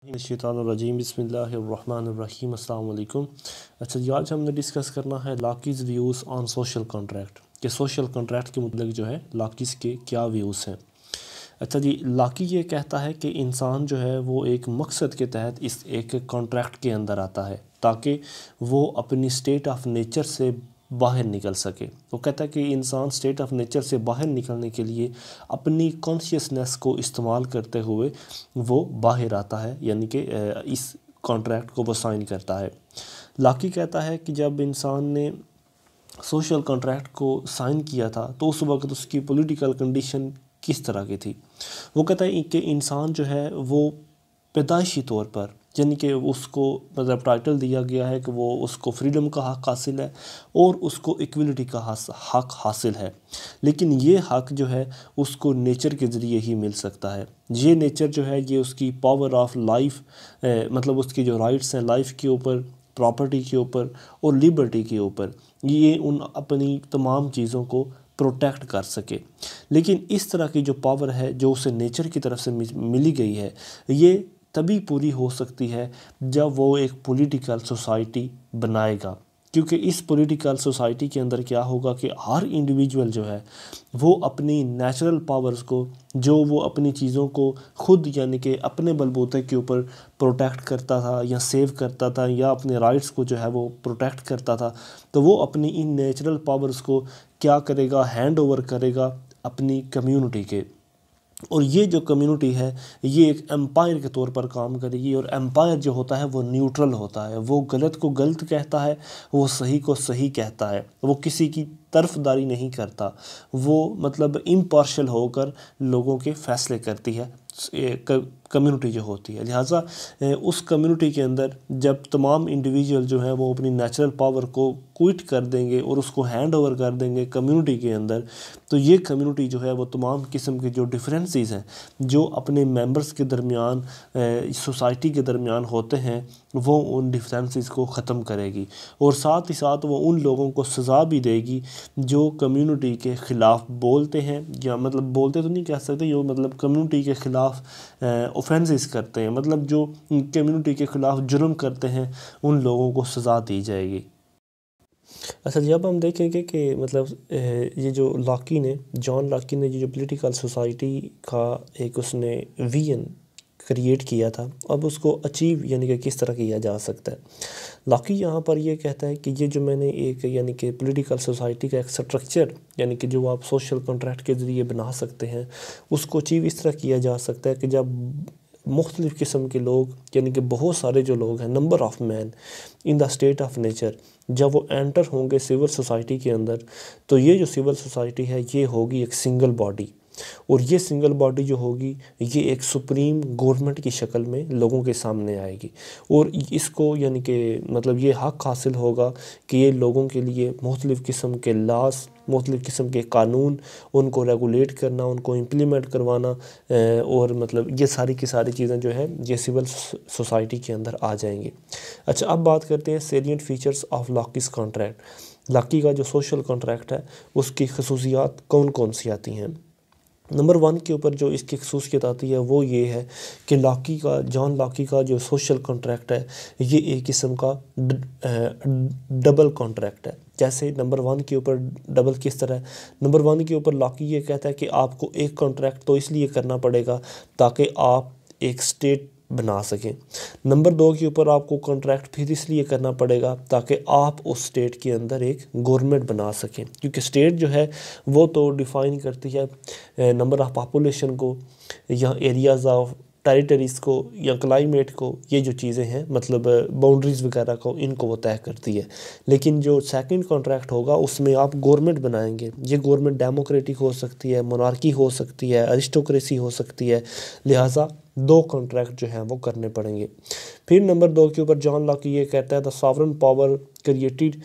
शैतानुर्रजीम बिस्मिल्लाहिर्रहमानिर्रहीम अस्सलाम वालेकुम। अच्छा जी, आज हमने डिस्कस करना है लाकीज़ व्यूज़ ऑन सोशल कॉन्ट्रैक्ट कि सोशल कॉन्ट्रैक्ट के मुतल्लिक़ जो है लाकीज़ के क्या व्यूज़ हैं। अच्छा जी, लाकी ये कहता है कि इंसान जो है वो एक मकसद के तहत इस एक कॉन्ट्रैक्ट के अंदर आता है ताकि वो अपनी स्टेट ऑफ नेचर से बाहर निकल सके। वो कहता है कि इंसान स्टेट ऑफ नेचर से बाहर निकलने के लिए अपनी कॉन्शियसनेस को इस्तेमाल करते हुए वो बाहर आता है, यानी कि इस कॉन्ट्रैक्ट को वो साइन करता है। लाकी कहता है कि जब इंसान ने सोशल कॉन्ट्रैक्ट को साइन किया था तो उस वक्त उसकी पॉलिटिकल कंडीशन किस तरह की थी। वो कहता है कि इंसान जो है वो पैदाइशी तौर पर, यानी कि उसको मतलब टाइटल दिया गया है कि वो उसको फ्रीडम का हक़ हासिल है और उसको इक्वलिटी का हक़ हासिल है, लेकिन ये हक़ जो है उसको नेचर के ज़रिए ही मिल सकता है। ये नेचर जो है ये उसकी पावर ऑफ लाइफ, मतलब उसकी जो राइट्स हैं लाइफ के ऊपर, प्रॉपर्टी के ऊपर और लिबर्टी के ऊपर, ये उन अपनी तमाम चीज़ों को प्रोटेक्ट कर सके। लेकिन इस तरह की जो पावर है जो उसे नेचर की तरफ से मिली गई है, ये तभी पूरी हो सकती है जब वो एक पॉलिटिकल सोसाइटी बनाएगा, क्योंकि इस पॉलिटिकल सोसाइटी के अंदर क्या होगा कि हर इंडिविजुअल जो है वो अपनी नेचुरल पावर्स को, जो वो अपनी चीज़ों को खुद यानी कि अपने बलबूते के ऊपर प्रोटेक्ट करता था या सेव करता था या अपने राइट्स को जो है वो प्रोटेक्ट करता था, तो वो अपनी इन नेचुरल पावर्स को क्या करेगा, हैंड ओवर करेगा अपनी कम्युनिटी के। और ये जो कम्युनिटी है ये एक एम्पायर के तौर पर काम करेगी, और एम्पायर जो होता है वो न्यूट्रल होता है, वो गलत को गलत कहता है, वो सही को सही कहता है, वो किसी की तरफदारी नहीं करता, वो मतलब इम्पार्शल होकर लोगों के फ़ैसले करती है कम्युनिटी जो होती है। लिहाजा उस कम्युनिटी के अंदर जब तमाम इंडिविजुअल जो है वो अपनी नेचुरल पावर को क्विट कर देंगे और उसको हैंड ओवर कर देंगे कम्युनिटी के अंदर, तो ये कम्युनिटी जो है वो तमाम किस्म के जो डिफरेंसेस हैं जो अपने मेंबर्स के दरमियान, सोसाइटी के दरमियान होते हैं, वो उन डिफरेंसेस को ख़त्म करेगी और साथ ही साथ वो उन लोगों को सज़ा भी देगी जो कम्युनिटी के ख़िलाफ़ बोलते हैं, या मतलब बोलते तो नहीं कह सकते, जो मतलब कम्युनिटी के ख़िलाफ़ ऑफेंसेस करते हैं, मतलब जो कम्युनिटी के ख़िलाफ़ जुर्म करते हैं उन लोगों को सज़ा दी जाएगी। अच्छा, जब हम देखेंगे कि मतलब ये जो लॉकी ने, जॉन लॉकी ने जो पॉलिटिकल सोसाइटी का एक उसने विजन क्रिएट किया था, अब उसको अचीव यानी कि किस तरह किया जा सकता है। लॉकी यहाँ पर ये कहता है कि ये जो मैंने एक यानी कि पॉलिटिकल सोसाइटी का एक स्ट्रक्चर यानी कि जो आप सोशल कॉन्ट्रैक्ट के ज़रिए बना सकते हैं, उसको अचीव इस तरह किया जा सकता है कि जब मुख्तलिफ़ किस्म के लोग यानी कि बहुत सारे जो लोग हैं, number of man in the state of nature, जब वो एंटर होंगे सिविल सोसाइटी के अंदर, तो ये जो सिविल सोसाइटी है ये होगी एक सिंगल बॉडी, और ये सिंगल बॉडी जो होगी ये एक सुप्रीम गवर्नमेंट की शक्ल में लोगों के सामने आएगी, और इसको यानी कि मतलब ये हक़ हासिल होगा कि ये लोगों के लिए मुख्तलिफ़ किस्म के लॉस, मुख्तलिफ़ किस्म के कानून, उनको रेगुलेट करना, उनको इम्प्लीमेंट करवाना, और मतलब ये सारी की सारी चीज़ें जो है ये सिविल सोसाइटी के अंदर आ जाएंगी। अच्छा, अब बात करते हैं salient features of Locke's contract. Locke का जो सोशल कॉन्ट्रैक्ट है उसकी खसूसियात कौन कौन सी आती हैं। नंबर 1 के ऊपर जो इसकी खसूसियत आती है वो ये है कि लॉकी का, जॉन लॉकी का जो सोशल कॉन्ट्रैक्ट है ये एक किस्म का डबल कॉन्ट्रैक्ट है। जैसे नंबर 1 के ऊपर डबल किस तरह है, नंबर 1 के ऊपर लॉकी ये कहता है कि आपको एक कॉन्ट्रैक्ट तो इसलिए करना पड़ेगा ताकि आप एक स्टेट बना सकें। नंबर 2 के ऊपर आपको कॉन्ट्रैक्ट फिर इसलिए करना पड़ेगा ताकि आप उस स्टेट के अंदर एक गवर्नमेंट बना सकें, क्योंकि स्टेट जो है वो तो डिफ़ाइन करती है नंबर ऑफ़ पॉपुलेशन को या एरियाज़ ऑफ टेरिटरीज़ को या क्लाइमेट को, ये जो चीज़ें हैं मतलब बाउंड्रीज़ वगैरह को, इनको वो तय करती है। लेकिन जो सेकंड कॉन्ट्रैक्ट होगा उसमें आप गवर्नमेंट बनाएंगे, ये गवर्नमेंट डेमोक्रेटिक हो सकती है, मोनार्की हो सकती है, अरिस्टोक्रेसी हो सकती है, लिहाजा 2 कॉन्ट्रैक्ट जो हैं वो करने पड़ेंगे। फिर नंबर 2 के ऊपर जॉन लॉकी ये कहता है the sovereign power created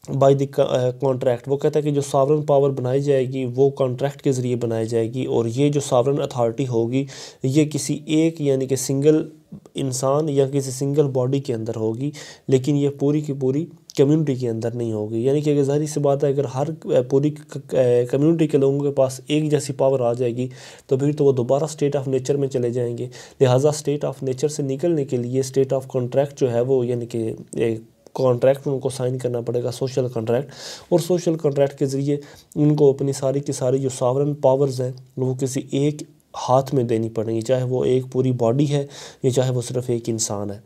by the contract. वो कहता है कि जो सॉवरेन पावर बनाई जाएगी वो कॉन्ट्रैक्ट के ज़रिए बनाई जाएगी, और ये जो सॉवरेन अथॉरिटी होगी ये किसी एक यानी कि सिंगल इंसान या किसी सिंगल बॉडी के अंदर होगी, लेकिन ये पूरी की पूरी कम्युनिटी के अंदर नहीं होगी। यानी कि अगर ज़ाहिर सी बात है, अगर हर पूरी कम्युनिटी के लोगों के पास एक जैसी पावर आ जाएगी तो फिर तो वो दोबारा स्टेट ऑफ नेचर में चले जाएंगे। लिहाजा स्टेट ऑफ नेचर से निकलने के लिए स्टेट ऑफ कॉन्ट्रैक्ट जो है वो, यानी कि कॉन्ट्रैक्ट उनको साइन करना पड़ेगा, सोशल कॉन्ट्रैक्ट। और सोशल कॉन्ट्रैक्ट के ज़रिए उनको अपनी सारी की सारी जो सॉवरेन पावर्स हैं वो किसी एक हाथ में देनी पड़ेंगी, चाहे वो एक पूरी बॉडी है या चाहे वो सिर्फ एक इंसान है।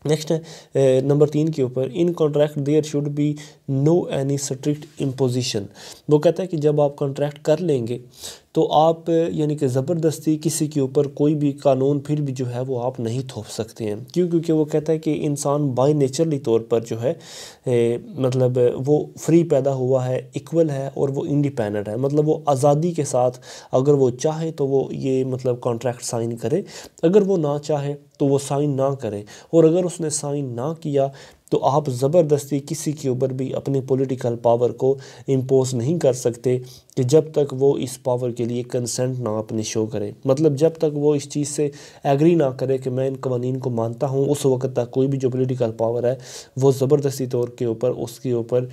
नेक्स्ट है नंबर 3 के ऊपर, in contract there should be no any strict imposition. वो कहता है कि जब आप कॉन्ट्रैक्ट कर लेंगे तो आप यानी कि ज़बरदस्ती किसी के ऊपर कोई भी कानून फिर भी जो है वो आप नहीं थोप सकते हैं। क्यों? क्योंकि वो कहता है कि इंसान बाय नेचरली तौर पर जो है मतलब वो फ्री पैदा हुआ है, इक्वल है और वो इंडिपेंडेंट है। मतलब वो आज़ादी के साथ अगर वो चाहे तो वो ये मतलब कॉन्ट्रैक्ट साइन करे, अगर वो ना चाहे तो वो साइन ना करे। और अगर उसने साइन ना किया तो आप ज़बरदस्ती किसी के ऊपर भी अपनी पॉलिटिकल पावर को इम्पोज नहीं कर सकते कि जब तक वो इस पावर के लिए कंसेंट ना अपनी शो करे। मतलब जब तक वो इस चीज़ से एग्री ना करे कि मैं इन कवानीन को मानता हूँ, उस वक्त तक कोई भी जो पॉलिटिकल पावर है वो ज़बरदस्ती तौर के ऊपर उसके ऊपर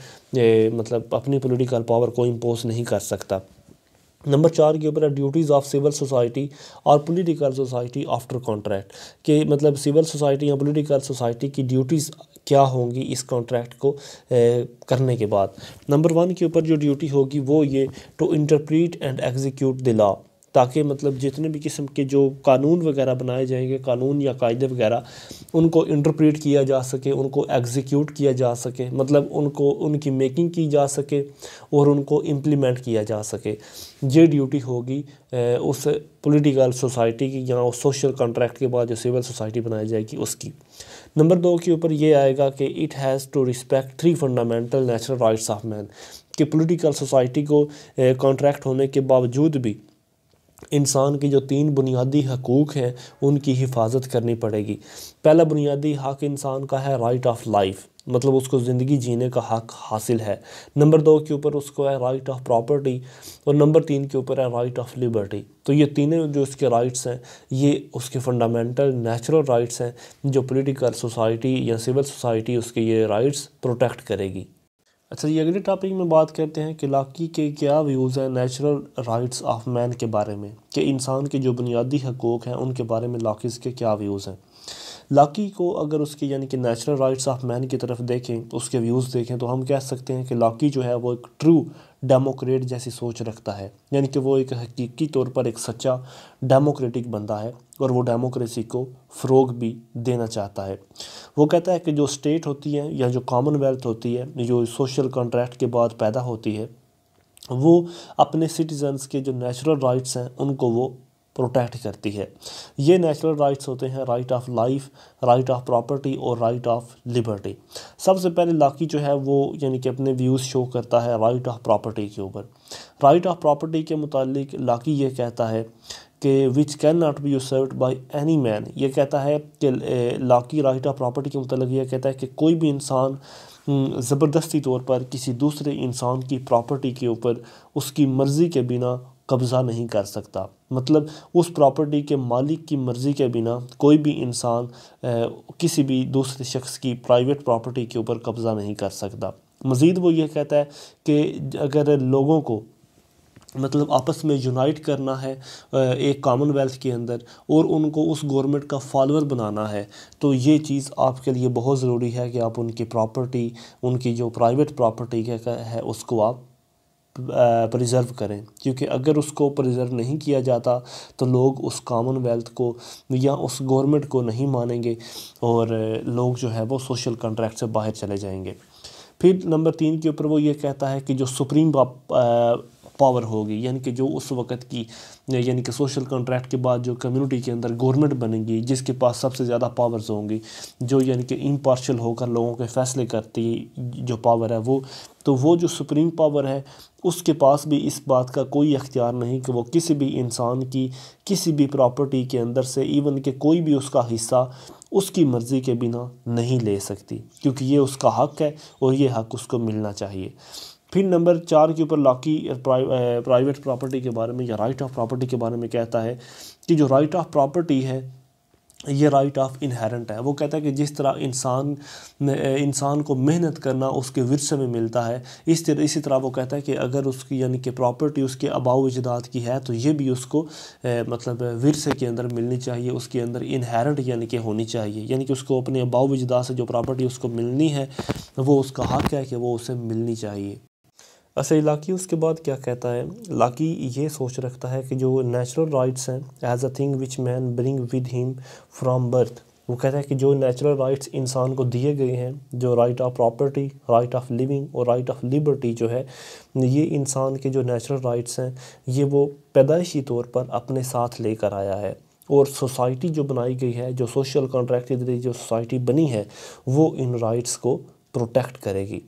मतलब अपनी पॉलिटिकल पावर को इम्पोज नहीं कर सकता। नंबर 4 के ऊपर है ड्यूटीज़ ऑफ सिविल सोसाइटी और पॉलिटिकल सोसाइटी आफ्टर कॉन्ट्रैक्ट, कि मतलब सिविल सोसाइटी या पॉलिटिकल सोसाइटी की ड्यूटीज़ क्या होंगी इस कॉन्ट्रैक्ट को करने के बाद। नंबर 1 के ऊपर जो ड्यूटी होगी वो ये to interpret and execute the law, ताकि मतलब जितने भी किस्म के जो कानून वगैरह बनाए जाएंगे, कानून या कायदे वगैरह, उनको इंटरप्रेट किया जा सके, उनको एग्जीक्यूट किया जा सके, मतलब उनको उनकी मेकिंग की जा सके और उनको इम्प्लीमेंट किया जा सके। ये ड्यूटी होगी उस पॉलिटिकल सोसाइटी की या उस सोशल कॉन्ट्रैक्ट के बाद जो सिविल सोसाइटी बनाई जाएगी उसकी। नंबर 2 के ऊपर ये आएगा कि it has to respect 3 fundamental natural rights of man, कि पॉलिटिकल सोसाइटी को कॉन्ट्रैक्ट होने के बावजूद भी इंसान की जो 3 बुनियादी हकूक़ हैं उनकी हिफाजत करनी पड़ेगी। पहला बुनियादी हक़ इंसान का है राइट ऑफ लाइफ, मतलब उसको ज़िंदगी जीने का हक़ हासिल है। नंबर 2 के ऊपर उसको है राइट ऑफ प्रॉपर्टी और नंबर 3 के ऊपर है राइट ऑफ लिबर्टी। तो ये तीनों जो इसके राइट्स हैं ये उसके फंडामेंटल नेचुरल राइट्स हैं जो पॉलिटिकल सोसाइटी या सिविल सोसाइटी उसके ये राइट्स प्रोटेक्ट करेगी। अच्छा, ये अगले टॉपिक में बात करते हैं कि लाकी के क्या व्यूज़ हैं नेचुरल राइट्स ऑफ मैन के बारे में, कि इंसान के जो बुनियादी हकूक़ हैं उनके बारे में लाकीज़ के क्या व्यूज़ हैं। लाकी को अगर उसके यानी कि नेचुरल राइट्स ऑफ मैन की तरफ देखें, उसके व्यूज़ देखें, तो हम कह सकते हैं कि लाकी जो है वो एक ट्रू डेमोक्रेट जैसी सोच रखता है। यानी कि वो एक हकीकी तौर पर एक सच्चा डेमोक्रेटिक बंदा है और वो डेमोक्रेसी को फ़रोग भी देना चाहता है। वो कहता है कि जो स्टेट होती है या जो कॉमनवेल्थ होती है, जो सोशल कॉन्ट्रैक्ट के बाद पैदा होती है, वो अपने सिटीजन्स के जो नेचुरल राइट्स हैं उनको वो प्रोटेक्ट करती है। ये नेचुरल राइट्स होते हैं right of life, right of property और राइट ऑफ लिबर्टी। सबसे पहले लाकी जो है वो यानी कि अपने व्यूज़ शो करता है राइट ऑफ प्रॉपर्टी के ऊपर। राइट ऑफ प्रॉपर्टी के मुतालिक लाकी ये कहता है कि which can not be usurped by any man. ये कहता है कि लाकी राइट ऑफ प्रॉपर्टी के मुतालिक ये कहता है कि कोई भी इंसान ज़बरदस्ती तौर पर किसी दूसरे इंसान की प्रॉपर्टी के ऊपर उसकी मर्ज़ी के बिना कब्ज़ा नहीं कर सकता। मतलब उस प्रॉपर्टी के मालिक की मर्ज़ी के बिना कोई भी इंसान किसी भी दूसरे शख्स की प्राइवेट प्रॉपर्टी के ऊपर कब्ज़ा नहीं कर सकता। मज़ीद वो ये कहता है कि अगर लोगों को मतलब आपस में यूनाइट करना है एक कॉमनवेल्थ के अंदर और उनको उस गवर्नमेंट का फॉलोअर बनाना है, तो ये चीज़ आपके लिए बहुत ज़रूरी है कि आप उनकी प्रॉपर्टी, उनकी जो प्राइवेट प्रॉपर्टी है उसको आप प्रिज़र्व करें। क्योंकि अगर उसको प्रिज़र्व नहीं किया जाता तो लोग उस कॉमनवेल्थ को या उस गवर्नमेंट को नहीं मानेंगे और लोग जो है वो सोशल कॉन्ट्रैक्ट से बाहर चले जाएंगे। फिर नंबर 3 के ऊपर वो ये कहता है कि जो सुप्रीम पावर होगी, यानी कि जो उस वक़्त की यानी कि सोशल कॉन्ट्रैक्ट के बाद जो कम्युनिटी के अंदर गवर्नमेंट बनेगी जिसके पास सबसे ज़्यादा पावर्स होंगी, जो यानी कि इम्पार्शियल होकर लोगों के फ़ैसले करती जो पावर है वो जो सुप्रीम पावर है उसके पास भी इस बात का कोई अख्तियार नहीं कि वो किसी भी इंसान की किसी भी प्रॉपर्टी के अंदर से इवन कि कोई भी उसका हिस्सा उसकी मर्ज़ी के बिना नहीं ले सकती, क्योंकि ये उसका हक़ है और ये हक़ उसको मिलना चाहिए। फिर नंबर 4 के ऊपर लाकी प्राइवेट प्रॉपर्टी के बारे में या राइट ऑफ प्रॉपर्टी के बारे में कहता है कि जो राइट ऑफ प्रॉपर्टी है ये राइट ऑफ इनहेरेंट है। वो कहता है कि जिस तरह इंसान को मेहनत करना उसके विरसे में मिलता है, इसी तरह वो कहता है कि अगर उसकी यानी कि प्रॉपर्टी उसके आबाओ अजदाद की है तो ये भी उसको मतलब विरसे के अंदर मिलनी चाहिए, उसके अंदर इनहेरेंट यानी कि होनी चाहिए, यानी कि उसको अपने आबाओ अजदाद से जो प्रॉपर्टी उसको मिलनी है वो उसका हक़ है कि वो उसे मिलनी चाहिए। अच्छा, लाकी उसके बाद क्या कहता है? लाकी ये सोच रखता है कि जो नेचुरल राइट्स हैं as a thing which man bring with him from birth, वो कहता है कि जो नेचुरल राइट्स इंसान को दिए गए हैं, जो right of property, right of living और राइट ऑफ लिबर्टी जो है, ये इंसान के जो नेचुरल राइट्स हैं ये वो पैदाइशी तौर पर अपने साथ लेकर आया है। और सोसाइटी जो बनाई गई है, जो सोशल कॉन्ट्रैक्ट के जरिए जो सोसाइटी बनी है, वो इन राइट्स को प्रोटेक्ट करेगी।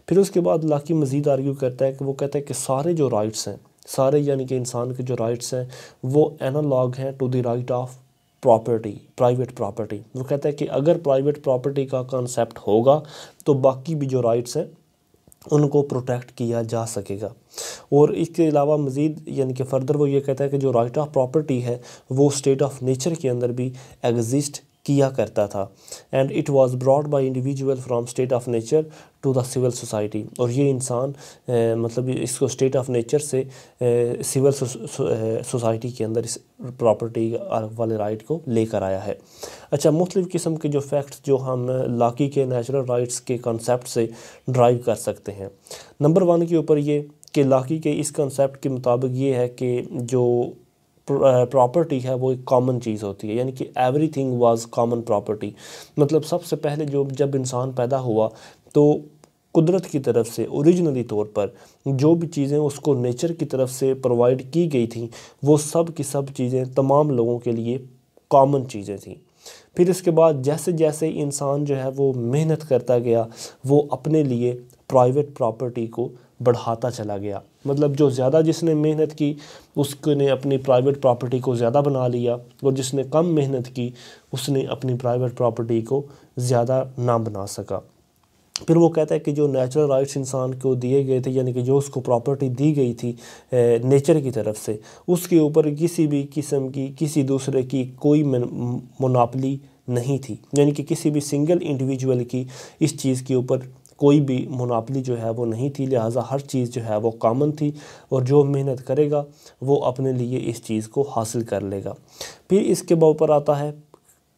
फिर उसके बाद लाकी मज़ीद आर्ग्यू करता है कि वो कहता है कि सारे जो राइट्स हैं, सारे यानी कि इंसान के जो राइट्स हैं वो एनालॉग हैं to the right of property, private property. वो कहता है कि अगर प्राइवेट प्रॉपर्टी का कॉन्सेप्ट होगा तो बाकी भी जो राइट्स हैं उनको प्रोटेक्ट किया जा सकेगा। और इसके अलावा मज़ीद यानी कि फ़र्दर वो ये कहता है कि जो राइट ऑफ प्रॉपर्टी है वो स्टेट ऑफ नेचर के अंदर भी एग्जिस्ट किया करता था, and it was brought by individual from state of nature to the civil society. और ये इंसान मतलब इसको स्टेट ऑफ नेचर से सिविल सोसाइटी के अंदर इस प्रॉपर्टी वाले राइट को लेकर आया है। अच्छा, मुख्तलिफ़ किस्म के जो फैक्ट्स जो हम लाकी के नेचुरल राइट्स के कॉन्सेप्ट से ड्राइव कर सकते हैं। नंबर 1 के ऊपर ये कि लाकी के इस कॉन्सेप्ट के मुताबिक ये है कि जो प्रॉपर्टी है वो एक कॉमन चीज़ होती है, यानी कि एवरीथिंग वाज कॉमन प्रॉपर्टी। मतलब सबसे पहले जब इंसान पैदा हुआ तो कुदरत की तरफ से ओरिजिनली तौर पर जो भी चीज़ें उसको नेचर की तरफ से प्रोवाइड की गई थी वो सब की सब चीज़ें तमाम लोगों के लिए कॉमन चीज़ें थी। फिर इसके बाद जैसे जैसे इंसान जो है वो मेहनत करता गया वो अपने लिए प्राइवेट प्रॉपर्टी को बढ़ाता चला गया। मतलब जो ज़्यादा जिसने मेहनत की उसने अपनी प्राइवेट प्रॉपर्टी को ज़्यादा बना लिया, और जिसने कम मेहनत की उसने अपनी प्राइवेट प्रॉपर्टी को ज़्यादा ना बना सका। फिर वो कहता है कि जो नेचुरल राइट्स इंसान को दिए गए थे, यानी कि जो उसको प्रॉपर्टी दी गई थी नेचर की तरफ से, उसके ऊपर किसी भी किस्म की किसी दूसरे की कोई मोनोपोली नहीं थी, यानी कि किसी भी सिंगल इंडिविजुअल की इस चीज़ के ऊपर कोई भी मोनोपोली जो है वो नहीं थी। लिहाजा हर चीज़ जो है वो कॉमन थी, और जो मेहनत करेगा वो अपने लिए इस चीज़ को हासिल कर लेगा। फिर इसके ऊपर आता है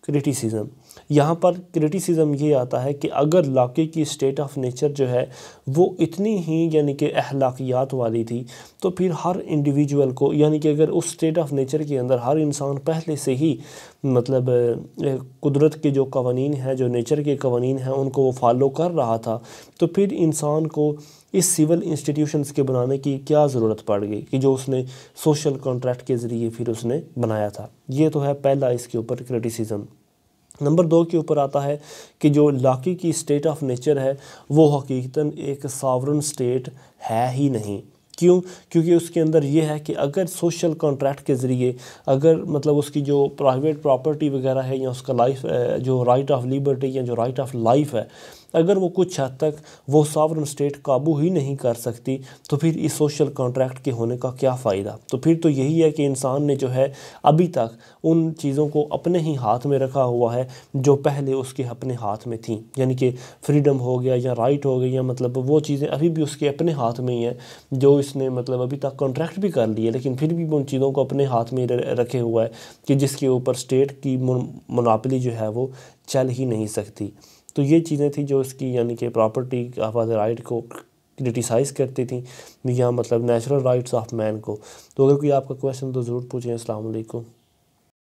क्रिटिसिज्म। यहाँ पर क्रिटिसिज्म ये आता है कि अगर लाकी की स्टेट ऑफ नेचर जो है वो इतनी ही यानी कि अखलाकियात वाली थी, तो फिर हर इंडिविजुअल को, यानी कि अगर उस स्टेट ऑफ नेचर के अंदर हर इंसान पहले से ही मतलब कुदरत के जो कवानीन हैं, जो नेचर के कवानीन हैं, उनको वो फॉलो कर रहा था, तो फिर इंसान को इस सिविल इंस्टीट्यूशंस के बनाने की क्या ज़रूरत पड़ गई कि जो उसने सोशल कॉन्ट्रैक्ट के ज़रिए फिर उसने बनाया था। ये तो है पहला इसके ऊपर क्रिटिसिज्म। नंबर 2 के ऊपर आता है कि जो लाकी की स्टेट ऑफ नेचर है वो हकीकतन एक सॉवरन स्टेट है ही नहीं। क्यों? क्योंकि उसके अंदर ये है कि अगर सोशल कॉन्ट्रैक्ट के ज़रिए अगर मतलब उसकी जो प्राइवेट प्रॉपर्टी वगैरह है, या उसका लाइफ जो राइट ऑफ लिबर्टी या जो राइट ऑफ लाइफ है, अगर वो कुछ हद तक वो सॉवरन स्टेट काबू ही नहीं कर सकती, तो फिर इस सोशल कॉन्ट्रैक्ट के होने का क्या फ़ायदा? तो फिर तो यही है कि इंसान ने जो है अभी तक उन चीज़ों को अपने ही हाथ में रखा हुआ है जो पहले उसके अपने हाथ में थी, यानी कि फ्रीडम हो गया या राइट हो गई, या मतलब वो चीज़ें अभी भी उसके अपने हाथ में ही हैं, जो इसने मतलब अभी तक कॉन्ट्रैक्ट भी कर लिए, लेकिन फिर भी उन चीज़ों को अपने हाथ में रखे हुआ है कि जिसके ऊपर स्टेट की मोनोपोली जो है वो चल ही नहीं सकती। तो ये चीज़ें थी जो इसकी यानी कि प्रॉपर्टी वाले राइट को क्रिटिसाइज़ करती थी, या मतलब नेचुरल राइट्स ऑफ मैन को। तो अगर कोई आपका क्वेश्चन तो ज़रूर पूछें। अस्सलाम वालेकुम।